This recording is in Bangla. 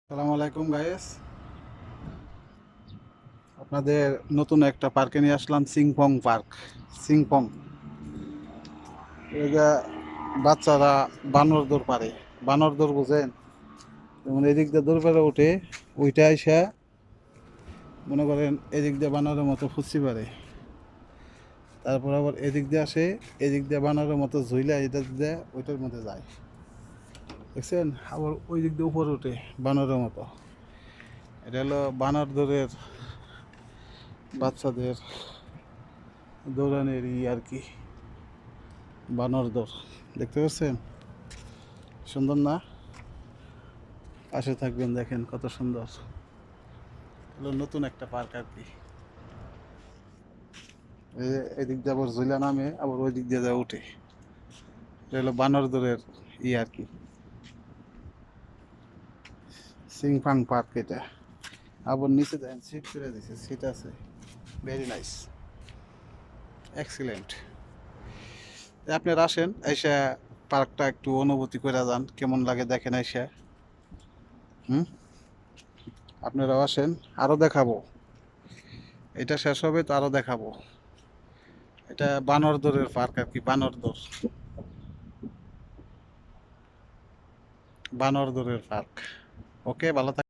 সালাম আলাইকুম গাইস, আপনাদের নতুন একটা পার্কে নিয়ে আসলাম। সিংপং পার্ক। সিংপং এটা বাচ্চারা বানর দৌড় পারে। বানর দৌড় বুঝেন? যেমন এদিক দিয়ে দৌড় পেরে উঠে, ওইটা এসে মনে করেন এদিক দিয়ে বানরের মতো ফুসি পারে। তারপর আবার এদিক দিয়ে আসে, এদিক দিয়ে বানরের মতো ঝুইলা এটা দিয়ে ওইটার মধ্যে যায়, দেখছেন? আবার ওই দিক দিয়ে উপরে উঠে বানরের মতো। এটা হলো বানর দৌড়ের বাচ্চাদের দৌড়ানোর আর কি, বানর দৌড়। দেখতে পাচ্ছেন? সুন্দর না? পাশে থাকবেন, দেখেন কত সুন্দর। হলো নতুন একটা পার্ক আর কি। এদিক দিয়ে আবার ঝুলা নামে, আবার ওই দিক দিয়ে যা উঠে। এটা হলো বানর দৌড়ের আর কি, সিংফাং পার্ক এটা। আবার নিচে দেখেন সিট করে দিছে, সিট আছে। Very nice, excellent. আপনারা আসেন, এসে পার্কটা একটু অনুভূতি করে যান, কেমন লাগে দেখেন এসে। হুম, আপনারাও আসেন, আরো দেখাবো। এটা শেষ হবে তো আরো দেখাবো। এটা বানর দৌড়ের পার্ক আর কি, বানর দৌড়, বানর দৌড়ের পার্ক। ওকে, ভালো থাক।